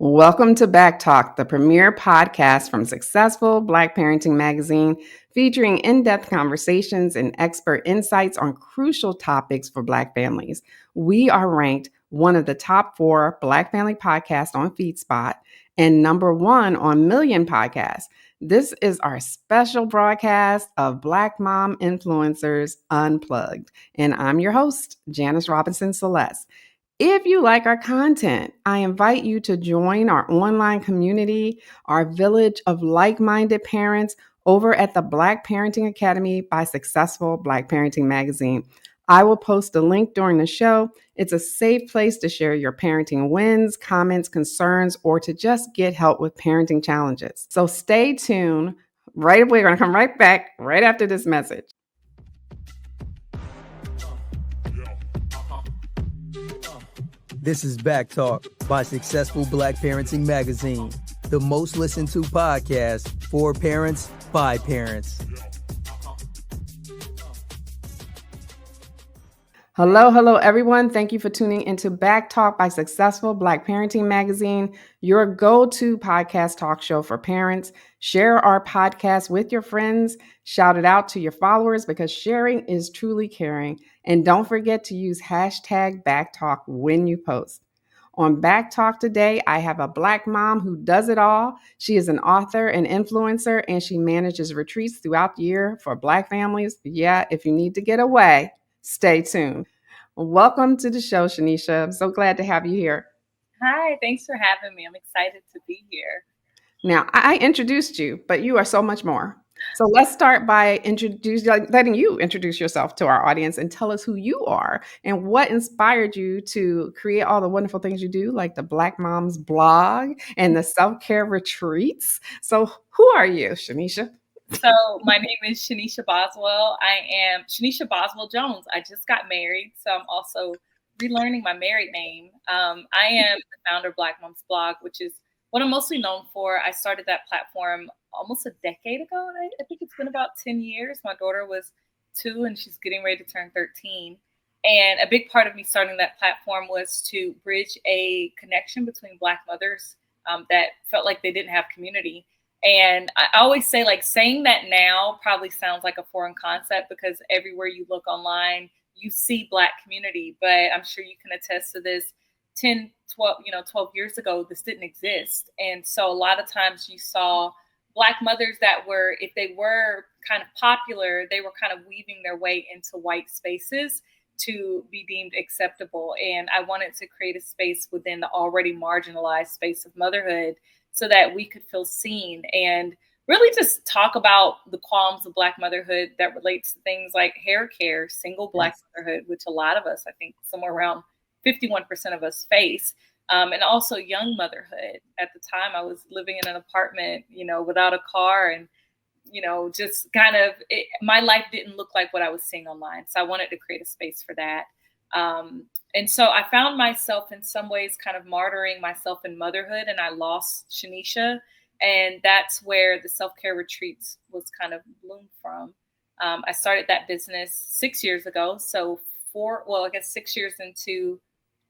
Welcome to BACKtalk, the premier podcast from Successful Black Parenting Magazine, featuring in-depth conversations and expert insights on crucial topics for Black families. We are ranked one of the top 4 Black family podcasts on FeedSpot and number 1 on Million Podcasts. This is our special broadcast of Black Mom Influencers Unplugged, and I'm your host, Janice Robinson-Celeste. If you like our content, I invite you to join our online community, our village of like-minded parents over at the Black Parenting Academy by Successful Black Parenting Magazine. I will post a link during the show. It's a safe place to share your parenting wins, comments, concerns, or to just get help with parenting challenges. So stay tuned. Right away, we're going to come right back right after this message. This is BACKtalk by Successful Black Parenting Magazine, the most listened to podcast for parents by parents. Hello, everyone. Thank you for tuning into BACKtalk by Successful Black Parenting Magazine, your go-to podcast talk show for parents. Share our podcast with your friends. Shout it out to your followers because sharing is truly caring. And don't forget to use hashtag BACKtalk when you post. On BACKtalk today, I have a Black mom who does it all. She is an author and influencer, and she manages retreats throughout the year for Black families. Yeah, if you need to get away, stay tuned. Welcome to the show, Shanicia. I'm so glad to have you here. Hi, thanks for having me. I'm excited to be here. Now, I introduced you, but you are so much more. So let's start by letting you introduce yourself to our audience and tell us who you are and what inspired you to create all the wonderful things you do, like the Black Moms blog and the self-care retreats. So who are you, Shanicia? So my name is Shanicia Boswell. I am Shanicia Boswell Jones. I just got married, so I'm also relearning my married name. I am the founder of Black Moms blog, which is what I'm mostly known for. I started that platform almost a decade ago. I think it's been about 10 years. My daughter was 2 and she's getting ready to turn 13. And a big part of me starting that platform was to bridge a connection between Black mothers that felt like they didn't have community. And I always say, like, saying that now probably sounds like a foreign concept because everywhere you look online, you see Black community. But I'm sure you can attest to this. 10, 12 years ago, this didn't exist. And so a lot of times you saw Black mothers that were, if they were kind of popular, they were kind of weaving their way into white spaces to be deemed acceptable. And I wanted to create a space within the already marginalized space of motherhood so that we could feel seen and really just talk about the qualms of Black motherhood that relates to things like hair care, single Black motherhood, which a lot of us, I think somewhere around 51% of us face, and also young motherhood. At the time, I was living in an apartment, without a car, and, just kind of, my life didn't look like what I was seeing online. So I wanted to create a space for that. And so I found myself in some ways kind of martyring myself in motherhood, and I lost Shanicia. And that's where the self-care retreats was kind of bloomed from. I started that business 6 years ago. So 6 years into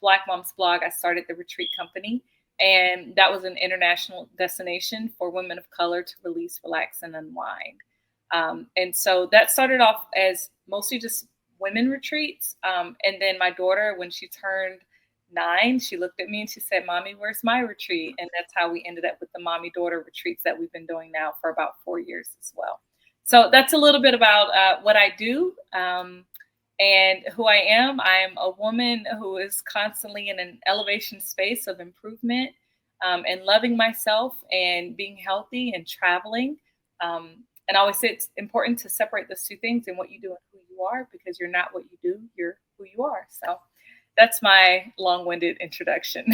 Black Moms blog, I started the retreat company. And that was an international destination for women of color to release, relax, and unwind. And so that started off as mostly just women retreats. And then my daughter, when she turned 9, she looked at me and she said, "Mommy, where's my retreat?" And that's how we ended up with the mommy daughter retreats that we've been doing now for about 4 years as well. So that's a little bit about what I do and who I am. I am a woman who is constantly in an elevation space of improvement and loving myself and being healthy and traveling. And I always say it's important to separate those two things in what you do and who you are, because you're not what you do, you're who you are. So that's my long-winded introduction.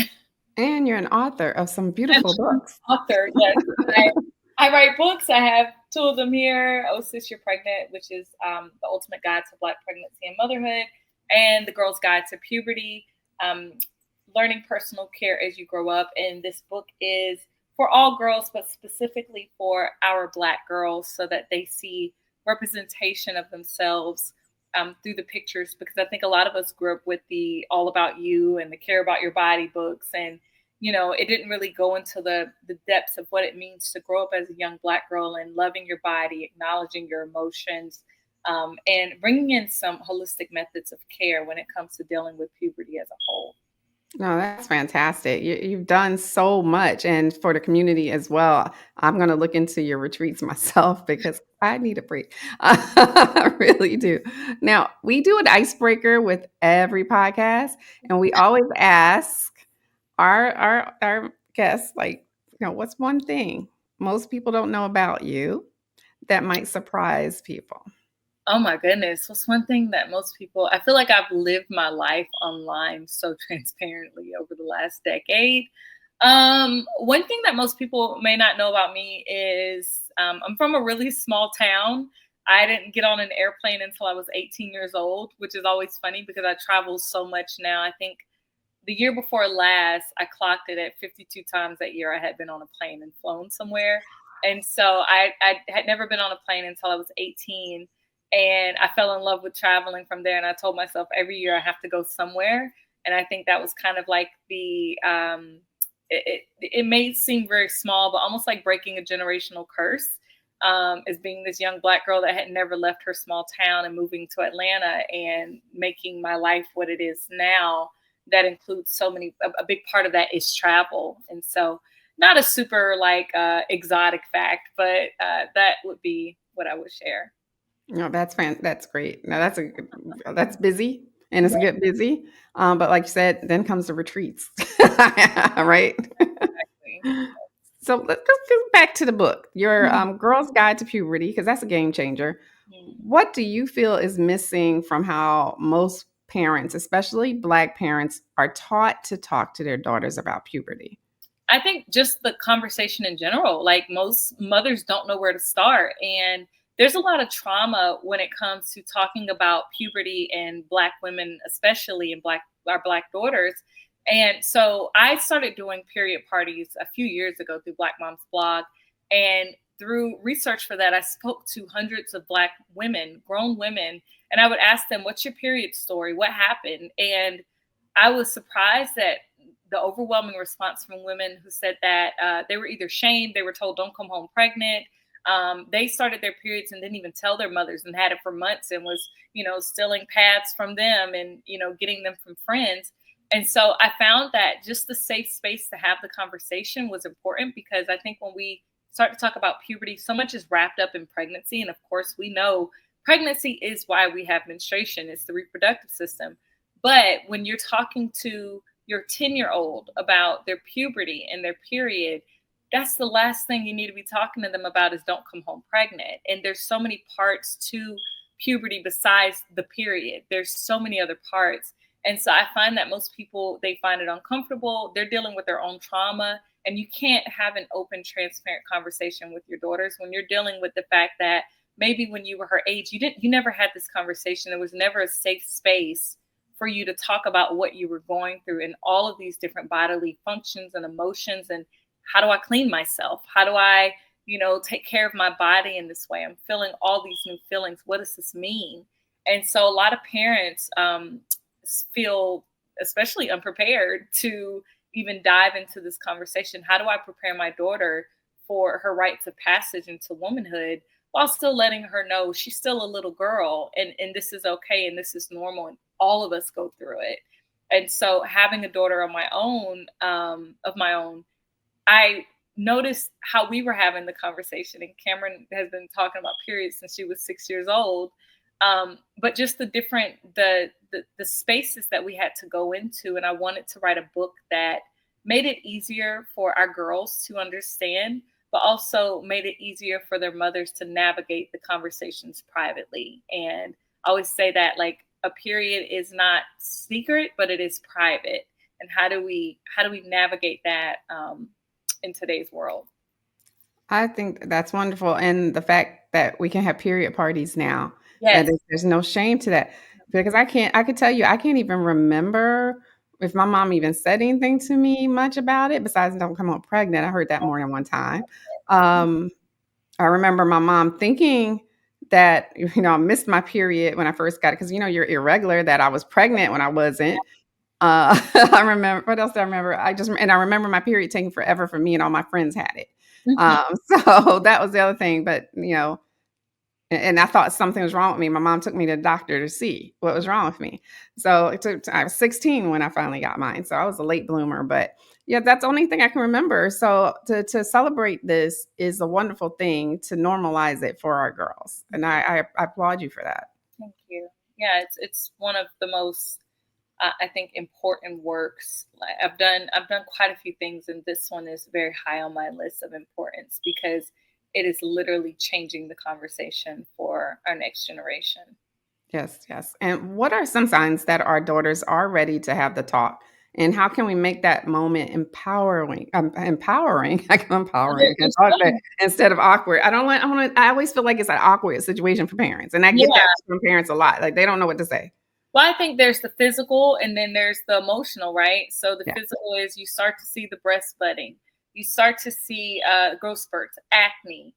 And you're an author of some beautiful books. Author, yes. I write books. I have 2 of them here. Oh Sis, You're Pregnant, which is the ultimate guide to Black pregnancy and motherhood, and The Girl's Guide to Puberty, learning personal care as you grow up. And this book is for all girls, but specifically for our Black girls, so that they see representation of themselves through the pictures. Because I think a lot of us grew up with the All About You and the Care About Your Body books. And, it didn't really go into the depths of what it means to grow up as a young Black girl and loving your body, acknowledging your emotions, and bringing in some holistic methods of care when it comes to dealing with puberty as a whole. No, that's fantastic. You've done so much, and for the community as well. I'm going to look into your retreats myself because I need a break. I really do. Now, we do an icebreaker with every podcast, and we always ask our guests, like, what's one thing most people don't know about you that might surprise people? Oh my goodness. What's one thing that most people, I feel like I've lived my life online so transparently over the last decade. One thing that most people may not know about me is I'm from a really small town. I didn't get on an airplane until I was 18 years old, which is always funny because I travel so much now. I think the year before last, I clocked it at 52 times that year I had been on a plane and flown somewhere. And so I had never been on a plane until I was 18. And I fell in love with traveling from there. And I told myself every year I have to go somewhere. And I think that was kind of like it may seem very small, but almost like breaking a generational curse, as being this young Black girl that had never left her small town and moving to Atlanta and making my life what it is now. That includes so many, a big part of that is travel. And so not a super exotic fact, but that would be what I would share. No, that's great. No, that's busy, and it's a good busy. But like you said, then comes the retreats, right? Exactly. So let's go back to the book, your Mhm. Girl's Guide to Puberty, because that's a game changer. What do you feel is missing from how most parents, especially Black parents, are taught to talk to their daughters about puberty? I think just the conversation in general, like most mothers don't know where to start. And there's a lot of trauma when it comes to talking about puberty and Black women, especially in our Black daughters. And so I started doing period parties a few years ago through Black Mom's blog. And through research for that, I spoke to hundreds of Black women, grown women, and I would ask them, what's your period story? What happened? And I was surprised that the overwhelming response from women who said that they were either shamed, they were told don't come home pregnant. They started their periods and didn't even tell their mothers and had it for months and was, stealing pads from them and, getting them from friends. And so I found that just the safe space to have the conversation was important because I think when we start to talk about puberty, so much is wrapped up in pregnancy. And of course, we know pregnancy is why we have menstruation, it's the reproductive system. But when you're talking to your 10-year-old about their puberty and their period, that's the last thing you need to be talking to them about is don't come home pregnant. And there's so many parts to puberty besides the period. There's so many other parts. And so I find that most people, they find it uncomfortable. They're dealing with their own trauma. And you can't have an open, transparent conversation with your daughters when you're dealing with the fact that maybe when you were her age, you never had this conversation. There was never a safe space for you to talk about what you were going through and all of these different bodily functions and emotions. And how do I clean myself? How do I, take care of my body in this way? I'm feeling all these new feelings. What does this mean? And so a lot of parents feel especially unprepared to even dive into this conversation. How do I prepare my daughter for her rites of passage into womanhood while still letting her know she's still a little girl and this is okay and this is normal and all of us go through it. And so having a daughter of my own, I noticed how we were having the conversation, and Cameron has been talking about periods since she was 6 years old. But just the spaces that we had to go into, and I wanted to write a book that made it easier for our girls to understand, but also made it easier for their mothers to navigate the conversations privately. And I always say that a period is not secret, but it is private. And how do we navigate that in today's world? I think that's wonderful, and the fact that we can have period parties now, Yes. there's no shame to that, because I could tell you, I can't even remember if my mom even said anything to me much about it besides "Don't come home pregnant." I heard that more than one time. Um, I remember my mom thinking that, I missed my period when I first got it because, you're irregular, that I was pregnant when I wasn't. I remember, what else do I remember? I remember my period taking forever for me, and all my friends had it. Mhm. So that was the other thing. But and I thought something was wrong with me. My mom took me to the doctor to see what was wrong with me. So I was 16 when I finally got mine. So I was a late bloomer, but yeah, that's the only thing I can remember. So to celebrate this is a wonderful thing, to normalize it for our girls. And I applaud you for that. Thank you. Yeah, it's one of the most I think important works. Like, I've done quite a few things, and this one is very high on my list of importance because it is literally changing the conversation for our next generation. Yes, yes. And what are some signs that our daughters are ready to have the talk? And how can we make that moment empowering? Empowering, like Well, empowering, and there's talk that some, instead of awkward. I don't want. I want. I always feel like it's an awkward situation for parents, and I get that yeah. from parents a lot. Like they don't know what to say. Well, I think there's the physical and then there's the emotional, right? So the Yeah. physical is you start to see the breast budding, you start to see growth spurts, acne.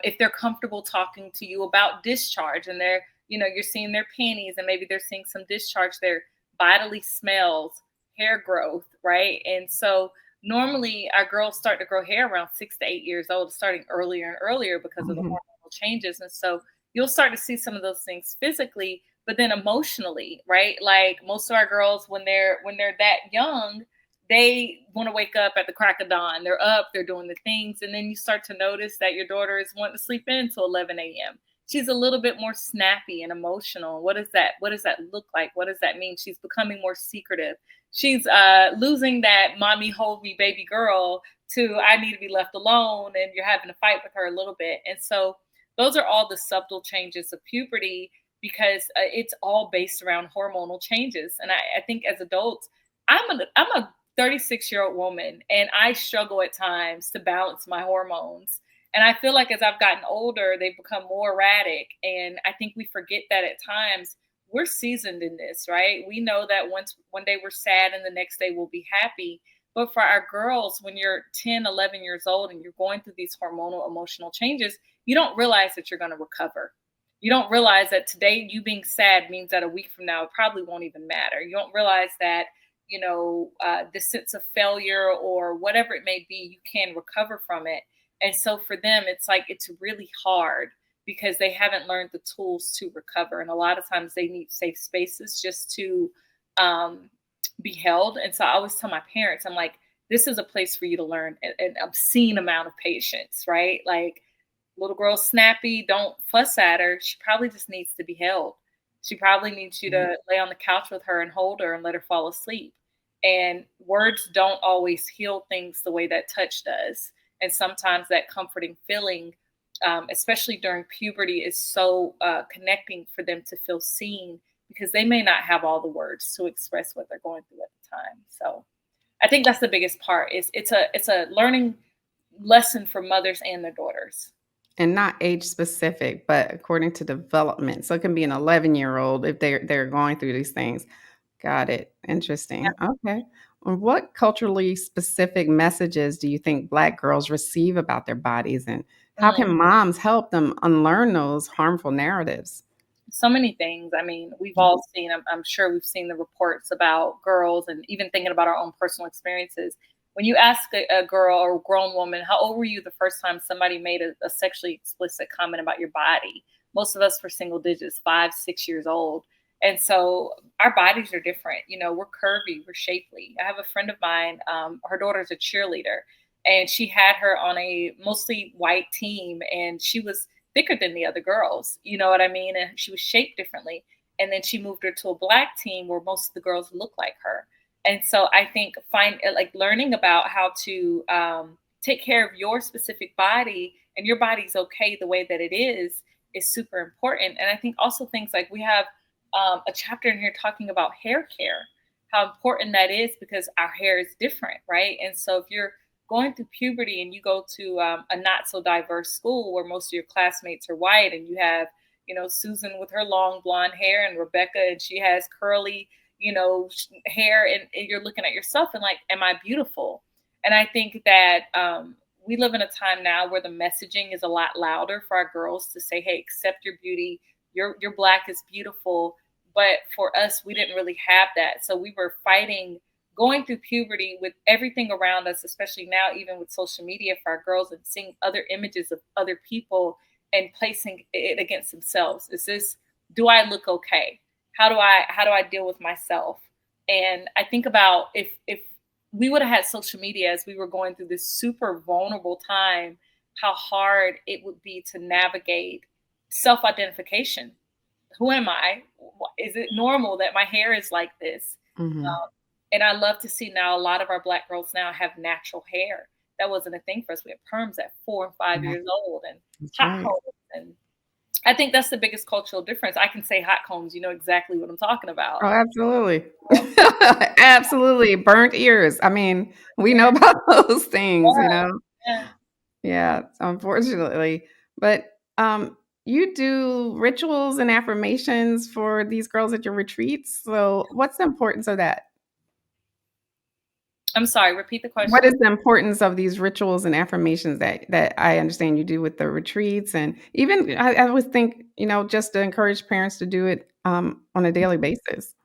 If they're comfortable talking to you about discharge and they're, you're seeing their panties and maybe they're seeing some discharge, their bodily smells, hair growth, right? And so normally our girls start to grow hair around 6 to 8 years old, starting earlier and earlier because of the Mhm. hormonal changes. And so you'll start to see some of those things physically, but then emotionally, right? Like most of our girls, when they're that young, they want to wake up at the crack of dawn. They're up, they're doing the things, and then you start to notice that your daughter is wanting to sleep in until 11 a.m. She's a little bit more snappy and emotional. What does that look like? What does that mean? She's becoming more secretive. She's losing that mommy hold me baby girl to I need to be left alone, and you're having to fight with her a little bit. And so those are all the subtle changes of puberty because it's all based around hormonal changes. And I think as adults, I'm a 36-year-old woman and I struggle at times to balance my hormones. And I feel like as I've gotten older, they've become more erratic. And I think we forget that at times we're seasoned in this, right? We know that one day we're sad and the next day we'll be happy. But for our girls, when you're 10, 11 years old and you're going through these hormonal emotional changes, you don't realize that you're going to recover. You don't realize that today you being sad means that a week from now it probably won't even matter. You don't realize that the sense of failure or whatever it may be, you can recover from it. And so for them, it's like it's really hard because they haven't learned the tools to recover, and a lot of times they need safe spaces just to um, be held. And so I always tell my parents, I'm like, this is a place for you to learn an obscene amount of patience, right? Like little girl snappy, don't fuss at her. She probably just needs to be held. She probably needs you to lay on the couch with her and hold her and let her fall asleep. And words don't always heal things the way that touch does. And sometimes that comforting feeling, especially during puberty, is so connecting for them to feel seen because they may not have all the words to express what they're going through at the time. So I think that's the biggest part. Is it's a learning lesson for mothers and their daughters. And not age specific, but according to development. So it can be an 11-year-old if they're going through these things. Got it. Interesting. Okay. Well, what culturally specific messages do you think Black girls receive about their bodies, and how Mm. can moms help them unlearn those harmful narratives? So many things. I mean, we've Mhm. all seen, I'm sure we've seen the reports about girls and even thinking about our own personal experiences. When you ask a girl or a grown woman, how old were you the first time somebody made a sexually explicit comment about your body? Most of us were single digits, 5, 6 years old. And so our bodies are different. We're curvy, we're shapely. I have a friend of mine, her daughter's a cheerleader, and she had her on a mostly white team, and she was thicker than the other girls. You know what I mean? And she was shaped differently. And then she moved her to a black team where most of the girls look like her. And so I think like learning about how to take care of your specific body and your body's okay the way that it is super important. And I think also things like we have a chapter in here talking about hair care, how important that is because our hair is different, right? And so if you're going through puberty and you go to a not so diverse school where most of your classmates are white and you have Susan with her long blonde hair and Rebecca and she has curly hair, and you're looking at yourself and like, am I beautiful? And I think that we live in a time now where the messaging is a lot louder for our girls to say, hey, accept your beauty. Your black is beautiful. But for us, we didn't really have that. So we were fighting going through puberty with everything around us, especially now, even with social media for our girls and seeing other images of other people and placing it against themselves. Is this, do I look okay? How do I deal with myself? And I think about if we would have had social media as we were going through this super vulnerable time, how hard it would be to navigate self-identification. Who am I? Is it normal that my hair is like this? Mhm. And I love to see now a lot of our Black girls now have natural hair. That wasn't a thing for us. We had perms at 4 and 5 years old and That's hot right. combs. And I think that's the biggest cultural difference. I can say hot combs, you know exactly what I'm talking about. Oh, absolutely. Absolutely. Burnt ears. I mean, we know Yeah, about those things, you know? yeah. Yeah, unfortunately. But you do rituals and affirmations for these girls at your retreats. So, what's the importance of that? I'm sorry, repeat the What question. is the importance of these rituals and affirmations that I understand you do with the retreats, and even I would think, just to encourage parents to do it on a daily basis.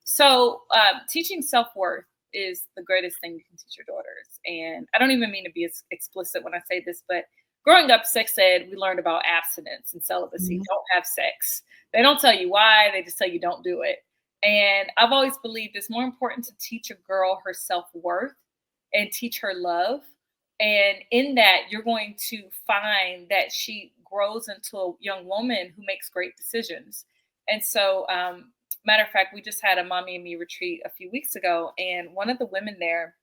So, teaching self worth is the greatest thing you can teach your daughters. And I don't even mean to be as explicit when I say this, but growing up, sex ed, we learned about abstinence and celibacy. Mhm. Don't have sex. They don't tell you why, they just tell you don't do it. And I've always believed it's more important to teach a girl her self worth and teach her love. And in that, you're going to find that she grows into a young woman who makes great decisions. And so, matter of fact, we just had a mommy and me retreat a few weeks ago, and one of the women there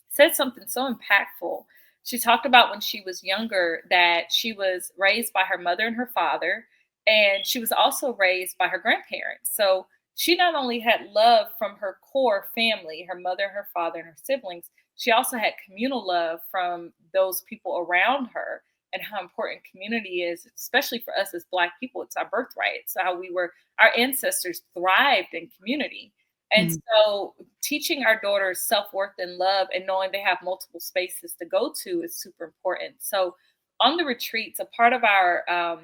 said something so impactful. She talked about when she was younger that she was raised by her mother and her father, and she was also raised by her grandparents. So she not only had love from her core family, her mother, her father, and her siblings, she also had communal love from those people around her and how important community is, especially for us as Black people. It's our birthright. So how our ancestors thrived in community. And Mhm. so teaching our daughters self-worth and love and knowing they have multiple spaces to go to is super important. So on the retreats, a part of our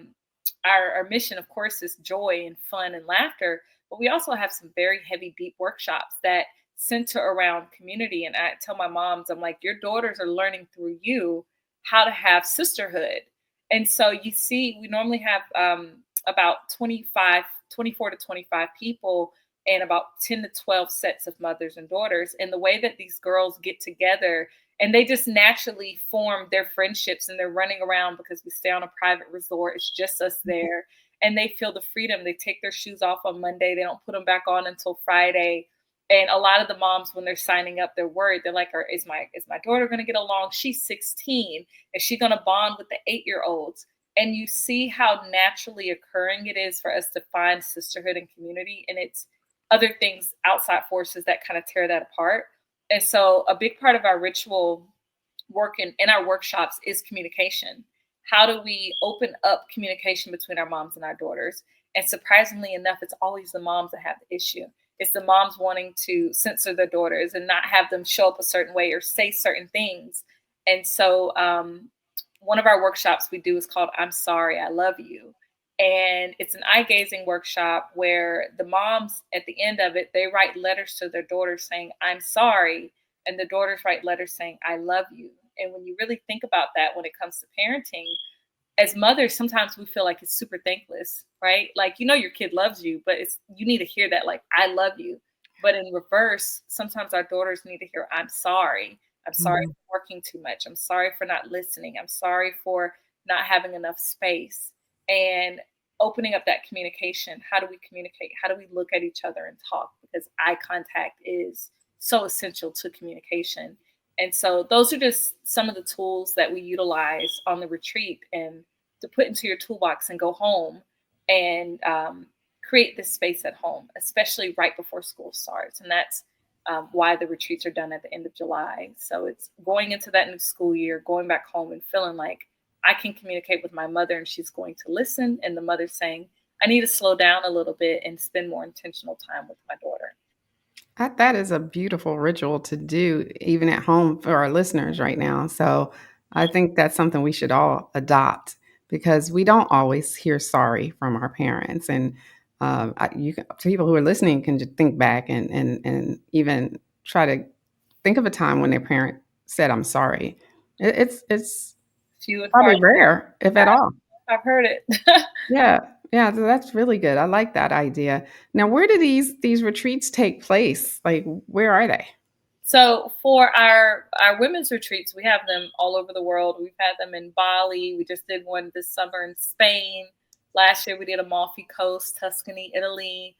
mission, of course, is joy and fun and laughter, but we also have some very heavy, deep workshops that center around community. And I tell my moms, I'm like, your daughters are learning through you how to have sisterhood. And so you see, we normally have about 24 to 25 people and about 10 to 12 sets of mothers and daughters. And the way that these girls get together and they just naturally form their friendships and they're running around because we stay on a private resort. It's just us there. And they feel the freedom. They take their shoes off on Monday. They don't put them back on until Friday. And a lot of the moms, when they're signing up, they're worried. They're like, is my daughter going to get along? She's 16. Is she going to bond with the 8-year olds? And you see how naturally occurring it is for us to find sisterhood and community. And it's other things, outside forces that kind of tear that apart. And so a big part of our ritual work in our workshops is communication. How do we open up communication between our moms and our daughters? And surprisingly enough, it's always the moms that have the issue. It's the moms wanting to censor their daughters and not have them show up a certain way or say certain things. And so one of our workshops we do is called I'm Sorry, I Love You. And it's an eye gazing workshop where the moms, at the end of it, they write letters to their daughters saying, I'm sorry. And the daughters write letters saying, I love you. And when you really think about that, when it comes to parenting, as mothers, sometimes we feel like it's super thankless, right? Like, your kid loves you, but you need to hear that, like, I love you. But in reverse, sometimes our daughters need to hear, I'm sorry. I'm sorry Mhm. for working too much. I'm sorry for not listening. I'm sorry for not having enough space. And opening up that communication. How do we communicate? How do we look at each other and talk? Because eye contact is so essential to communication. And so those are just some of the tools that we utilize on the retreat and to put into your toolbox and go home and create this space at home, especially right before school starts. And that's why the retreats are done at the end of July. So it's going into that new school year, going back home and feeling like I can communicate with my mother and she's going to listen. And the mother saying, I need to slow down a little bit and spend more intentional time with my daughter. That is a beautiful ritual to do, even at home for our listeners right now. So I think that's something we should all adopt because we don't always hear sorry from our parents. And people who are listening can just think back and even try to think of a time when their parent said, "I'm sorry." It's few and far. probably rare, if at all. I've heard it. Yeah, yeah, so that's really good. I like that idea. Now, where do these retreats take place? Like, where are they? So for our women's retreats, we have them all over the world. We've had them in Bali. We just did one this summer in Spain. Last year we did Amalfi Coast, Tuscany, Italy.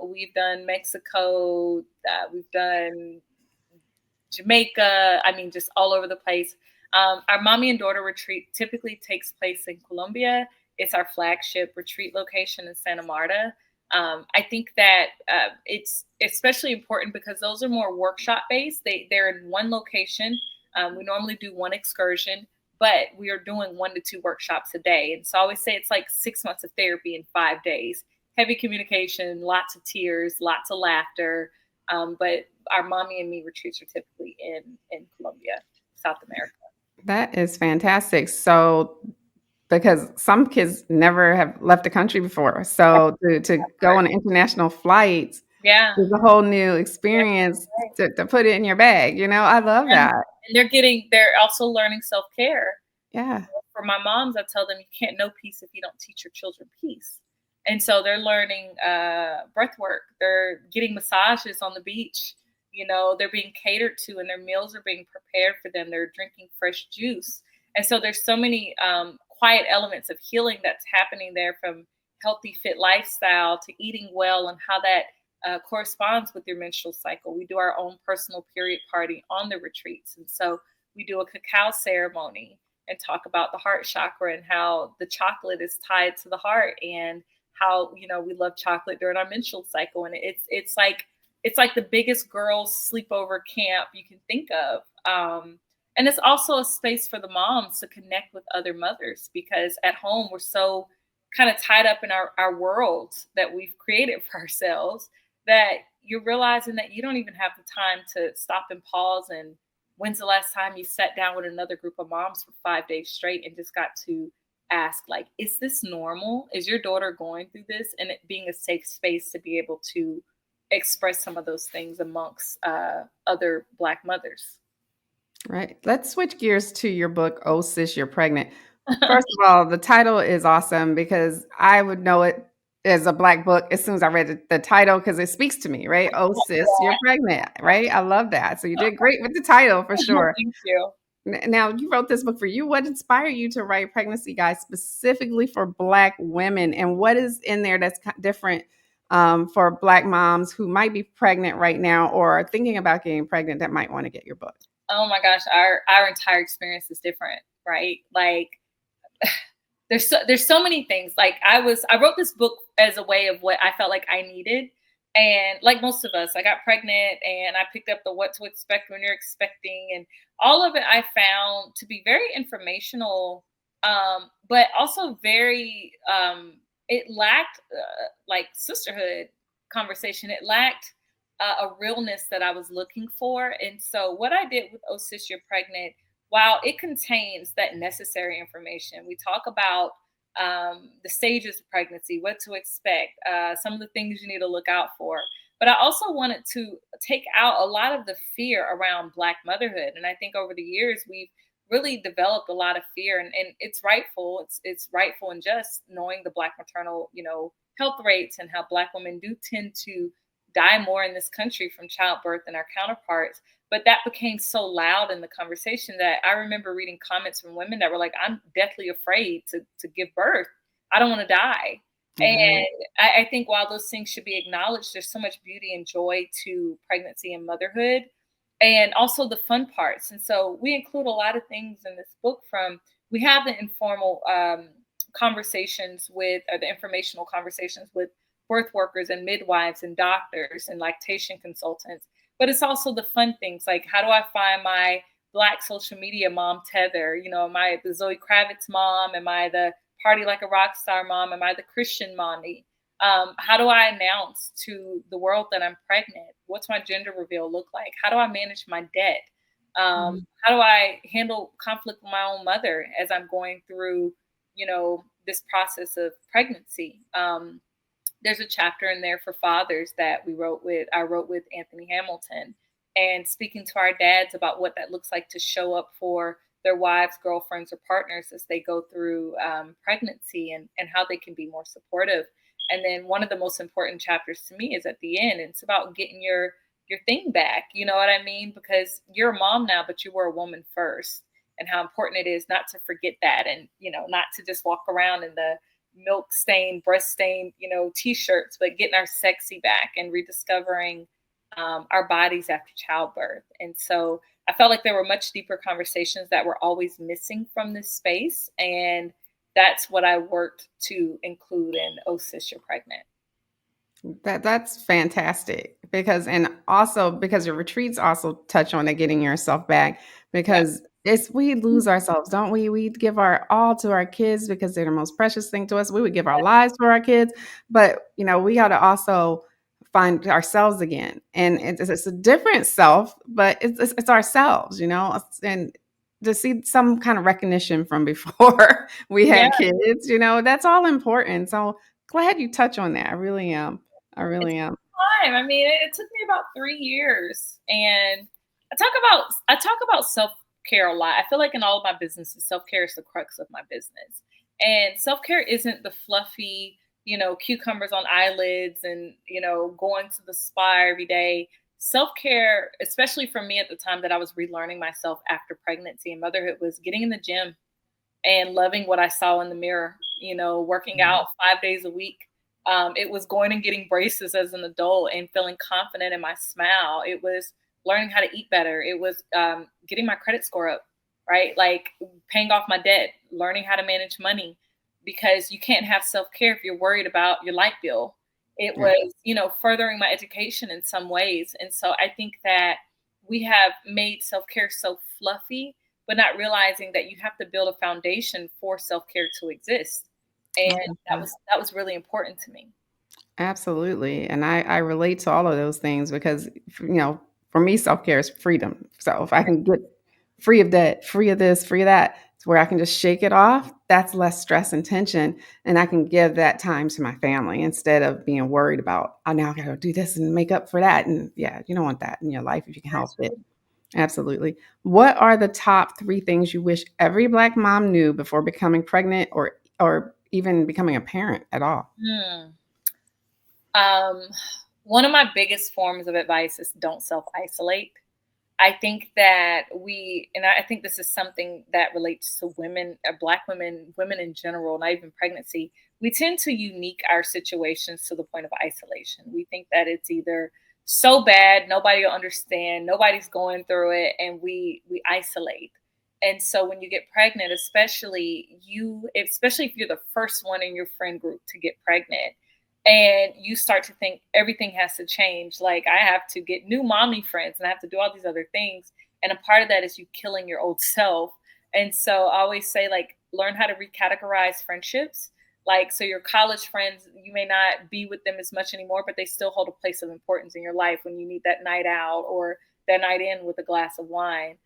We've done Mexico. We've done Jamaica. I mean, just all over the place. Our mommy and daughter retreat typically takes place in Colombia. It's our flagship retreat location in Santa Marta. I think that it's especially important because those are more workshop based. They're in one location. We normally do one excursion, but we are doing 1 to 2 workshops a day. And so I always say it's like 6 months of therapy in 5 days. Heavy communication, lots of tears, lots of laughter. But our mommy and me retreats are typically in Colombia, South America. That is fantastic. So, because some kids never have left the country before, so to go on an international flight Yeah. is a whole new experience to put it in your bag. I love that. And they're also learning self-care. Yeah. For my moms, I tell them you can't know peace if you don't teach your children peace. And so they're learning breath work. They're getting massages on the beach. They're being catered to and their meals are being prepared for them. They're drinking fresh juice. And so there's so many quiet elements of healing that's happening there, from healthy, fit lifestyle to eating well, and how that corresponds with your menstrual cycle. We do our own personal period party on the retreats. And so we do a cacao ceremony and talk about the heart chakra and how the chocolate is tied to the heart, and how we love chocolate during our menstrual cycle. And it's like the biggest girls sleepover camp you can think of. And it's also a space for the moms to connect with other mothers, because at home we're so kind of tied up in our world that we've created for ourselves, that you're realizing that you don't even have the time to stop and pause. And when's the last time you sat down with another group of moms for 5 days straight and just got to ask, like, is this normal? Is your daughter going through this? And it being a safe space to be able to express some of those things amongst other Black mothers. Right. Let's switch gears to your book, Oh Sis, You're Pregnant. First of all, the title is awesome because I would know it as a Black book as soon as I read the title, because it speaks to me, right? Oh Sis, You're Pregnant, right? I love that. So you did great with the title for sure. Thank you. Now, you wrote this book for you. What inspired you to write a pregnancy guide specifically for Black women? And what is in there that's different for Black moms who might be pregnant right now or are thinking about getting pregnant that might want to get your book? Oh my gosh, our entire experience is different, right? Like there's so many things. Like I wrote this book as a way of what I felt like I needed. And like most of us, I got pregnant and I picked up the What to Expect When You're Expecting, and all of it I found to be very informational, but also very it lacked like sisterhood conversation. It lacked a realness that I was looking for. And so what I did with Oh Sis, You're Pregnant, while it contains that necessary information, we talk about the stages of pregnancy, what to expect, some of the things you need to look out for. But I also wanted to take out a lot of the fear around Black motherhood. And I think over the years, we've really developed a lot of fear, and it's rightful. It's rightful and just, knowing the Black maternal, health rates, and how Black women do tend to die more in this country from childbirth than our counterparts. But that became so loud in the conversation that I remember reading comments from women that were like, I'm deathly afraid to give birth. I don't want to die. Mm-hmm. And I think while those things should be acknowledged, there's so much beauty and joy to pregnancy and motherhood, and also the fun parts. And so we include a lot of things in this book. We have the informal conversations with, or the informational conversations with birth workers and midwives and doctors and lactation consultants. But it's also the fun things, like, how do I find my Black social media mom tether? Am I the Zoe Kravitz mom? Am I the party like a rock star mom? Am I the Christian mommy? How do I announce to the world that I'm pregnant? What's my gender reveal look like? How do I manage my debt? How do I handle conflict with my own mother as I'm going through, this process of pregnancy? there's a chapter in there for fathers that I wrote with Anthony Hamilton, and speaking to our dads about what that looks like to show up for their wives, girlfriends, or partners as they go through pregnancy, and how they can be more supportive. And then one of the most important chapters to me is at the end. And it's about getting your thing back. You know what I mean? Because you're a mom now, but you were a woman first, and how important it is not to forget that, and not to just walk around in the milk stained, breast stained, t-shirts, but getting our sexy back and rediscovering our bodies after childbirth. And so I felt like there were much deeper conversations that were always missing from this space. And that's what I worked to include in Oh Sis, You're Pregnant. That's fantastic, because and also because your retreats also touch on the getting yourself back, because we lose ourselves, don't we? We give our all to our kids because they're the most precious thing to us. We would give our lives for our kids, but we got to also find ourselves again, and it's a different self, but it's ourselves, and to see some kind of recognition from before we Yeah. had kids, that's all important. So glad you touch on that. I really am. I really am. Time. I mean, it took me about 3 years, and I talk about self-care a lot. I feel like in all of my businesses, self-care is the crux of my business. And self-care isn't the fluffy, cucumbers on eyelids and, going to the spa every day. Self-care, especially for me at the time that I was relearning myself after pregnancy and motherhood, was getting in the gym and loving what I saw in the mirror, working out 5 days a week. It was going and getting braces as an adult and feeling confident in my smile. It was learning how to eat better. It was getting my credit score up, right? Like paying off my debt, learning how to manage money, because you can't have self-care if you're worried about your light bill. It was, furthering my education in some ways. And so I think that we have made self-care so fluffy, but not realizing that you have to build a foundation for self-care to exist. And that was really important to me. Absolutely. And I relate to all of those things because, for me, self-care is freedom. So if I can get free of that, free of this, free of that, to where I can just shake it off, that's less stress and tension. And I can give that time to my family instead of being worried about, I now got to do this and make up for that. And yeah, you don't want that in your life if you can help it. Absolutely. What are the top 3 things you wish every Black mom knew before becoming pregnant or even becoming a parent at all? One of my biggest forms of advice is don't self-isolate. I think that I think this is something that relates to women, Black women, women in general, not even pregnancy. We tend to unique our situations to the point of isolation. We think that it's either so bad, nobody will understand, nobody's going through it, and we isolate. And so when you get pregnant, especially if you're the first one in your friend group to get pregnant, and you start to think everything has to change. Like I have to get new mommy friends and I have to do all these other things. And a part of that is you killing your old self. And so I always say, like, learn how to recategorize friendships. Like, so your college friends, you may not be with them as much anymore, but they still hold a place of importance in your life when you need that night out or that night in with a glass of wine.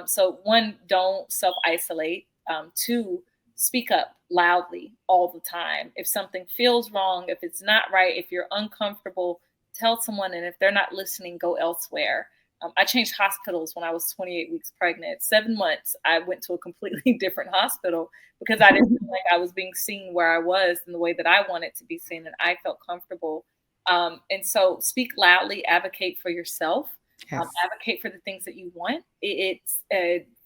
So one, don't self-isolate. Two, speak up loudly all the time. If something feels wrong, if it's not right, if you're uncomfortable, tell someone. And if they're not listening, go elsewhere. I changed hospitals when I was 28 weeks pregnant. 7 months, I went to a completely different hospital because I didn't feel like I was being seen where I was in the way that I wanted to be seen, and I felt comfortable. And so speak loudly, advocate for yourself, Yes. advocate for the things that you want. It's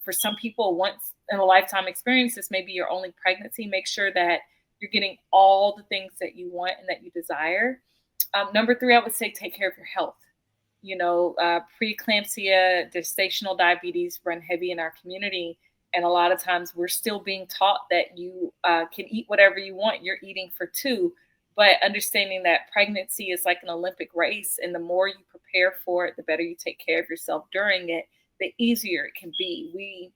for some people, once in a lifetime experience, this may be your only pregnancy. Make sure that you're getting all the things that you want and that you desire. Number 3, I would say take care of your health. Preeclampsia, gestational diabetes run heavy in our community. And a lot of times we're still being taught that you can eat whatever you want. You're eating for 2. But understanding that pregnancy is like an Olympic race, and the more you prepare for it, the better you take care of yourself during it, the easier it can be. We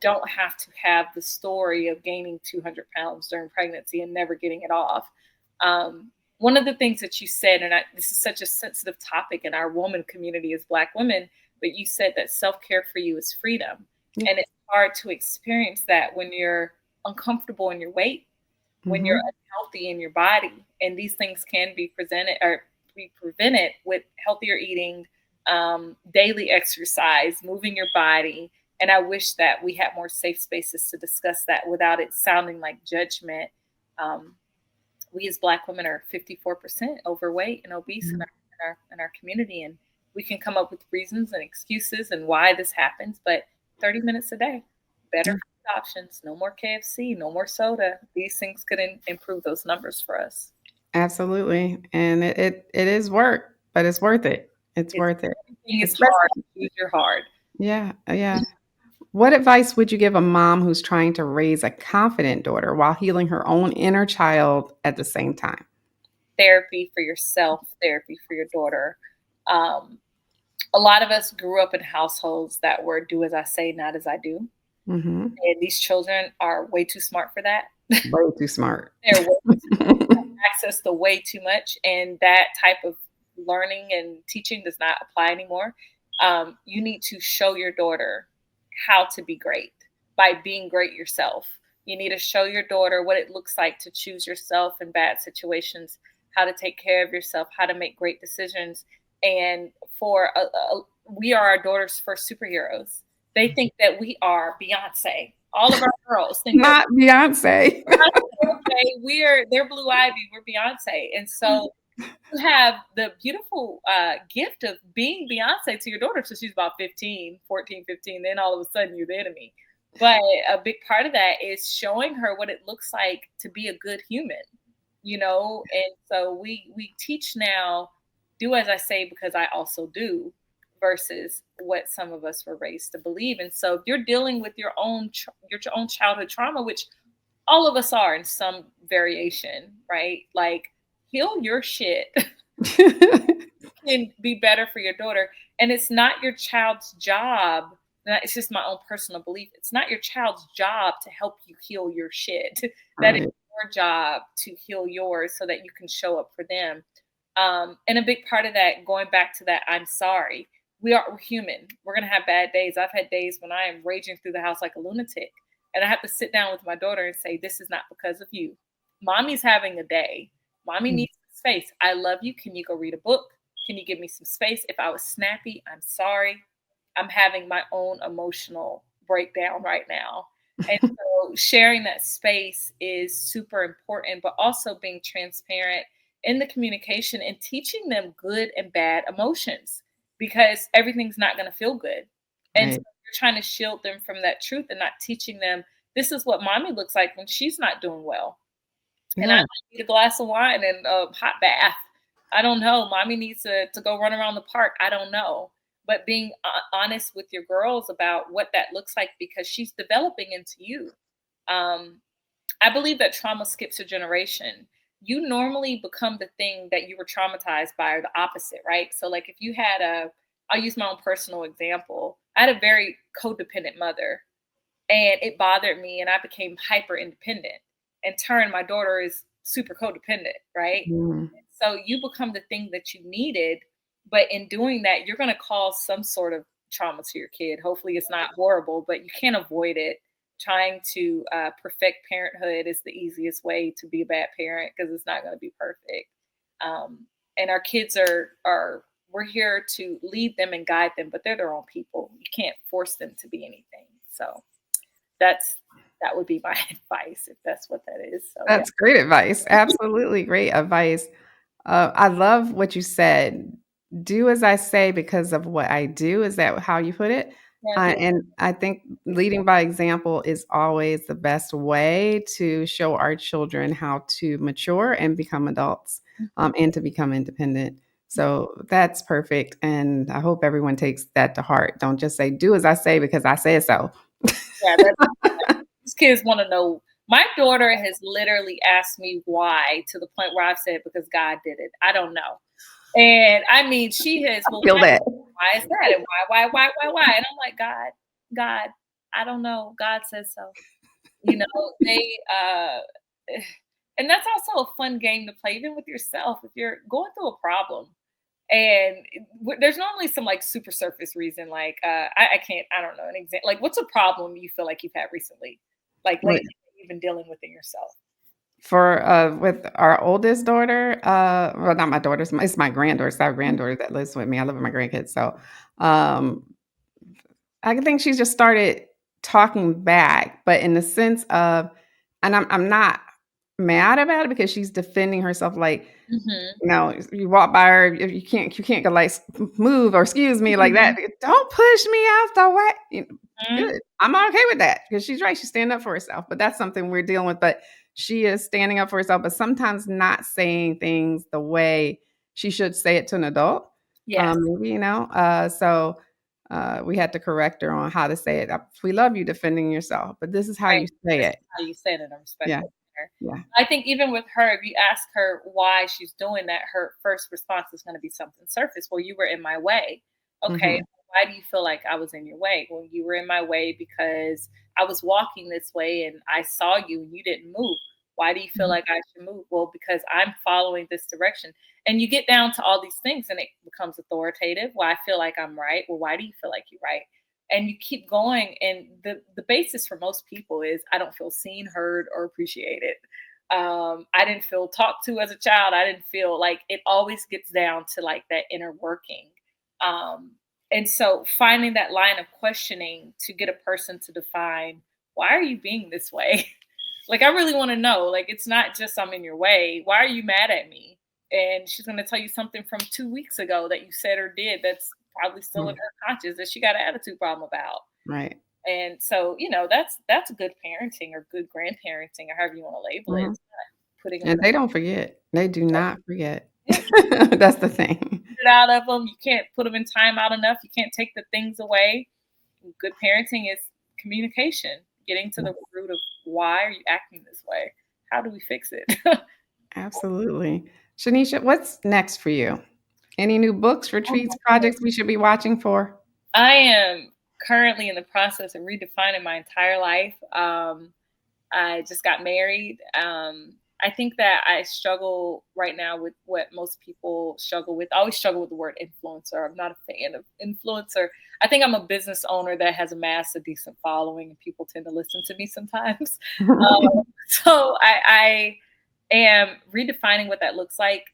don't have to have the story of gaining 200 pounds during pregnancy and never getting it off. One of the things that you said, and this is such a sensitive topic in our woman community as Black women, but you said that self-care for you is freedom. And it's hard to experience that when you're uncomfortable in your weight, when you're unhealthy in your body. And these things can be prevented with healthier eating, daily exercise, moving your body. And I wish that we had more safe spaces to discuss that without it sounding like judgment. We as Black women are 54% overweight and obese in our community, and we can come up with reasons and excuses and why this happens. But 30 minutes a day, better food options, no more KFC, no more soda. These things could improve those numbers for us. Absolutely. And it is work, but it's worth it. It's worth it. Everything is hard. Choose your hard. Yeah. Yeah. What advice would you give a mom who's trying to raise a confident daughter while healing her own inner child at the same time? Therapy for yourself, therapy for your daughter. A lot of us grew up in households that were do as I say, not as I do. Mm-hmm. And these children are way too smart for that. Way too smart. They're way too smart. Access to way too much. And that type of learning and teaching does not apply anymore. You need to show your daughter how to be great by being great yourself. You need to show your daughter what it looks like to choose yourself in bad situations, how to take care of yourself, how to make great decisions. And we are our daughter's first superheroes. They think that we are Beyonce. All of our girls think not Beyonce. Okay, they're Blue Ivy, we're Beyonce. And so you have the beautiful gift of being Beyonce to your daughter. So she's about 14, 15. Then all of a sudden you're the enemy. But a big part of that is showing her what it looks like to be a good human, And so we teach now, do as I say because I also do, versus what some of us were raised to believe. And so if you're dealing with your own childhood trauma, which all of us are in some variation, right? Like, heal your shit can be better for your daughter. And it's not your child's job. It's just my own personal belief. It's not your child's job to help you heal your shit. That is your job to heal yours so that you can show up for them. And a big part of that, going back to that, I'm sorry. We're human. We're going to have bad days. I've had days when I am raging through the house like a lunatic. And I have to sit down with my daughter and say, this is not because of you. Mommy's having a day. Mommy needs space. I love you. Can you go read a book? Can you give me some space? If I was snappy, I'm sorry. I'm having my own emotional breakdown right now. And so sharing that space is super important, but also being transparent in the communication and teaching them good and bad emotions, because everything's not going to feel good. And so you're trying to shield them from that truth and not teaching them, this is what mommy looks like when she's not doing well. And I might need a glass of wine and a hot bath. I don't know. Mommy needs to go run around the park. I don't know. But being honest with your girls about what that looks like, because she's developing into you. I believe that trauma skips a generation. You normally become the thing that you were traumatized by, or the opposite, right? So like if you had I'll use my own personal example. I had a very codependent mother, and it bothered me, and I became hyper independent. In turn, my daughter is super codependent, right? So you become the thing that you needed, but in doing that, you're going to cause some sort of trauma to your kid. Hopefully it's not horrible, but you can't avoid it. Trying to perfect parenthood is the easiest way to be a bad parent, because it's not going to be perfect. And our kids we're here to lead them and guide them, but they're their own people. You can't force them to be anything. So that would be my advice, if that's what that is. So that's great advice. Absolutely great advice. I love what you said. Do as I say because of what I do. Is that how you put it? And I think leading by example is always the best way to show our children how to mature and become adults, and to become independent. So that's perfect. And I hope everyone takes that to heart. Don't just say, do as I say because I said so. Yeah, these kids want to know. My daughter has literally asked me why, to the point where I've said, because God did it. I don't know. And I mean, she has, well, feel that. Why is that? And why? And I'm like, God, I don't know. God says so. And that's also a fun game to play, even with yourself. If you're going through a problem, and there's normally some like super surface reason, like I don't know, an example. Like, what's a problem you feel like you've had recently, like lately you've been dealing with in yourself? For with our oldest daughter, well, not my daughter, it's my granddaughter. It's our granddaughter that lives with me. I live with my grandkids, so um, I think she's just started talking back, but in the sense of, and I'm not mad about it because she's defending herself. Like, Mhm. you know, you walk by her, if you can't go like move or excuse me like that. Mhm. Don't push me out the way. You know, Mhm. good. I'm okay with that because she's right. She's standing up for herself. But that's something we're dealing with. But she is standing up for herself, but sometimes not saying things the way she should say it to an adult. Yes. Maybe, you know. We had to correct her on how to say it. We love you defending yourself, but this is how Right. you say This it. is how you say it in a Yeah. respectful manner. Yeah. I think even with her, if you ask her why she's doing that, her first response is gonna be something surface. "Well, you were in my way." "Okay, Mhm. why do you feel like I was in your way?" "Well, you were in my way because I was walking this way and I saw you and you didn't move. Why do you feel Mhm. like I should move?" "Well, because I'm following this direction." And you get down to all these things and it becomes authoritative. "Well, I feel like I'm right." "Well, why do you feel like you're right?" And you keep going, and the basis for most people is, I don't feel seen, heard, or appreciated. I didn't feel talked to as a child. I didn't feel like, it always gets down to like that inner working. um, and so finding that line of questioning to get a person to define, why are you being this way? Like, I really want to know. Like, it's not just I'm in your way. Why are you mad at me? And she's going to tell you something from 2 weeks ago that you said or did that's probably still in Mhm. her conscious that she got an attitude problem about. Right. And so, that's good parenting or good grandparenting or however you want to label it. Mhm. It's not putting them And in they don't forget. They do a not forget. yeah, That's the thing. get it out of them. You can't put them in timeout enough. You can't take the things away. Good parenting is communication, getting to Yeah, the root of, why are you acting this way? How do we fix it? absolutely. Shanisha, what's next for you? Any new books, Oh my retreats, goodness. projects we should be watching for? I am currently in the process of redefining my entire life. I just got married. I think that I struggle right now with what most people struggle with. I always struggle with the word influencer. I'm not a fan of influencer. I think I'm a business owner that has amassed a decent following, and people tend to listen to me sometimes. So I am redefining what that looks like.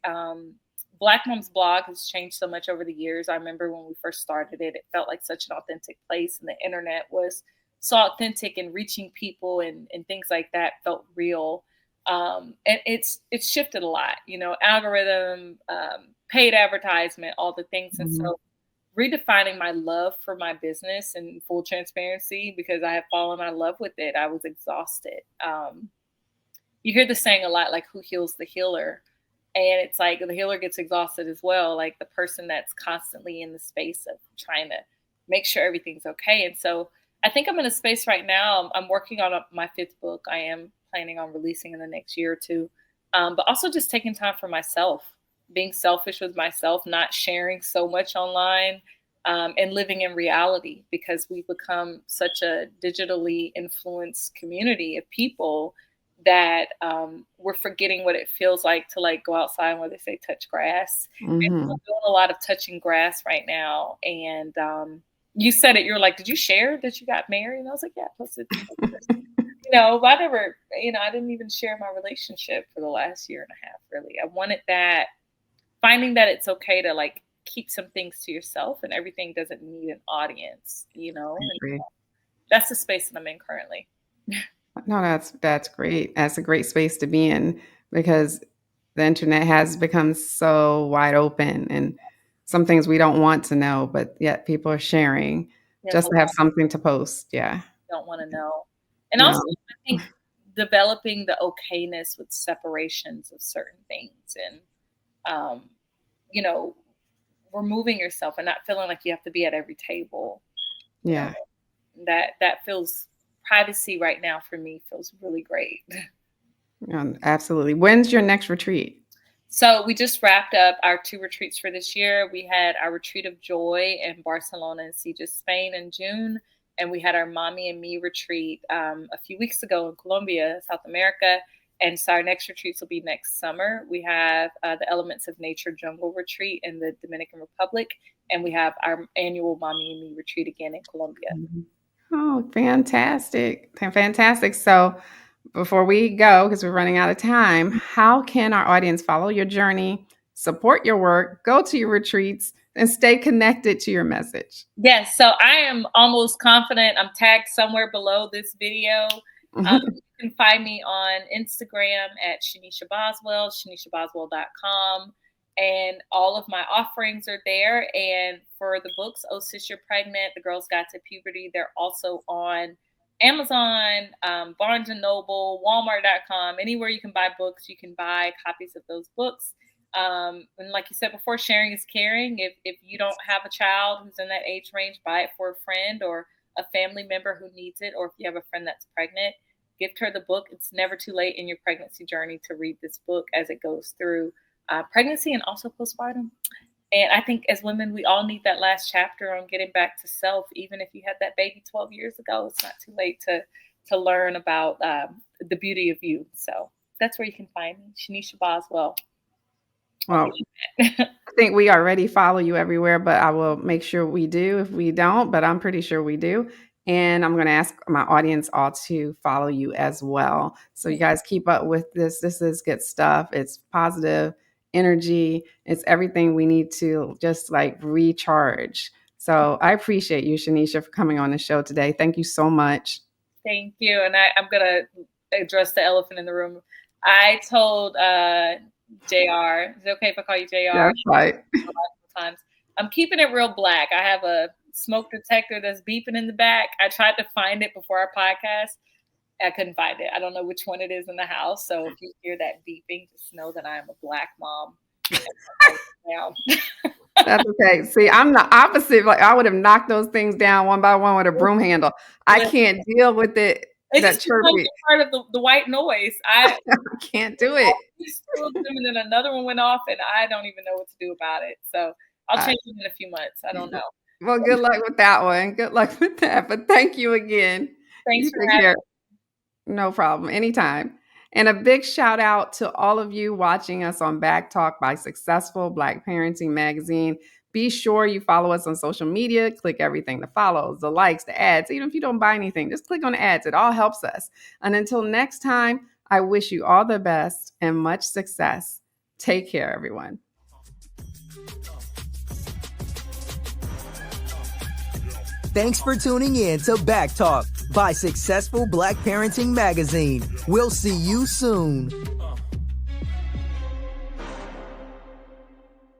Black Mom's blog has changed so much over the years. I remember when we first started it, it felt like such an authentic place, and the internet was so authentic, and reaching people and things like that felt real. And it's shifted a lot, algorithm, paid advertisement, all the things. And Mhm. so redefining my love for my business and full transparency, because I have fallen out of love with it. I was exhausted. You hear the saying a lot, like, who heals the healer? And it's like the healer gets exhausted as well, like the person that's constantly in the space of trying to make sure everything's okay. And so I think I'm in a space right now. I'm working on my fifth book. I am planning on releasing in the next year or two. But also just taking time for myself, being selfish with myself, not sharing so much online, and living in reality, because we've become such a digitally influenced community of people that we're forgetting what it feels like to like go outside, and where they say touch grass. And so Mhm. I'm doing a lot of touching grass right now. And you said it, you're like, did you share that you got married? And I was like, yeah, I posted pictures. But I never, I didn't even share my relationship for the last year and a half, really. I wanted that, finding that it's okay to like keep some things to yourself, and everything doesn't need an audience, I and agree. that's the space that I'm in currently. No, that's great. That's a great space to be in because the internet has become so wide open and some things we don't want to know, but yet people are sharing There's a just to have lot something to post. Yeah. don't want to know. And No. also, I think developing the okayness with separations of certain things, and, um, you know, removing yourself and not feeling like you have to be at every table. You know, Yeah. that feels, privacy right now for me feels really great. Absolutely. When's your next retreat? So we just wrapped up our two retreats for this year. We had our retreat of joy in Barcelona and Sitges, Spain in June. And we had our Mommy and Me retreat a few weeks ago in Colombia, South America. And so our next retreats will be next summer. We have the Elements of Nature Jungle retreat in the Dominican Republic. And we have our annual Mommy and Me retreat again in Colombia. Mhm. Oh, fantastic. Fantastic. So Before we go, because we're running out of time, how can our audience follow your journey, support your work, go to your retreats, and stay connected to your message? Yes, so I am almost confident. I'm tagged somewhere below this video. You can find me on Instagram at Shanicia Boswell, ShaniciaBoswell.com. And all of my offerings are there. And for the books, Oh Sis, You're Pregnant, The Girl's Guide to Puberty, they're also on Amazon, Barnes & Noble, Walmart.com. Anywhere you can buy books, you can buy copies of those books. And like you said before, sharing is caring. If you don't have a child who's in that age range, buy it for a friend or a family member who needs it. Or if you have a friend that's pregnant, gift her the book. It's never too late in your pregnancy journey to read this book as it goes through pregnancy and also postpartum. And I think as women, we all need that last chapter on getting back to self. Even if you had that baby 12 years ago, it's not too late to learn about the beauty of you. So that's where you can find me, Shanicia Boswell. Well, I think we already follow you everywhere, but I will make sure we do if we don't, but I'm pretty sure we do. And I'm going to ask my audience all to follow you as well. So you guys keep up with this. This is good stuff. It's positive energy. It's everything we need to just like recharge. So I appreciate you, Shanicia, for coming on the show today. Thank you so much. Thank you. And I'm going to address the elephant in the room. I told JR. Is it okay if I call you JR? That's right. Times. I'm keeping it real black. I have a smoke detector that's beeping in the back. I tried to find it before our podcast. I couldn't find it. I don't know which one it is in the house. So if you hear that beeping, just know that I am a Black mom. That's okay. See, I'm the opposite. Like I would have knocked those things down one by one with a broom handle. I can't deal with it. It's that just chirpy part of the white noise. I can't do it. And then another one went off, and I don't even know what to do about it. So I'll change it in a few months. I don't know. Well, good luck with that one. Good luck with that. But thank you again. Thanks for having me. No problem. Anytime. And a big shout out to all of you watching us on BACKtalk by Successful Black Parenting Magazine. Be sure you follow us on social media. Click everything, the follows, the likes, the ads. Even if you don't buy anything, just click on the ads. It all helps us. And until next time, I wish you all the best and much success. Take care, everyone. Thanks for tuning in to BACKtalk by Successful Black Parenting Magazine. We'll see you soon.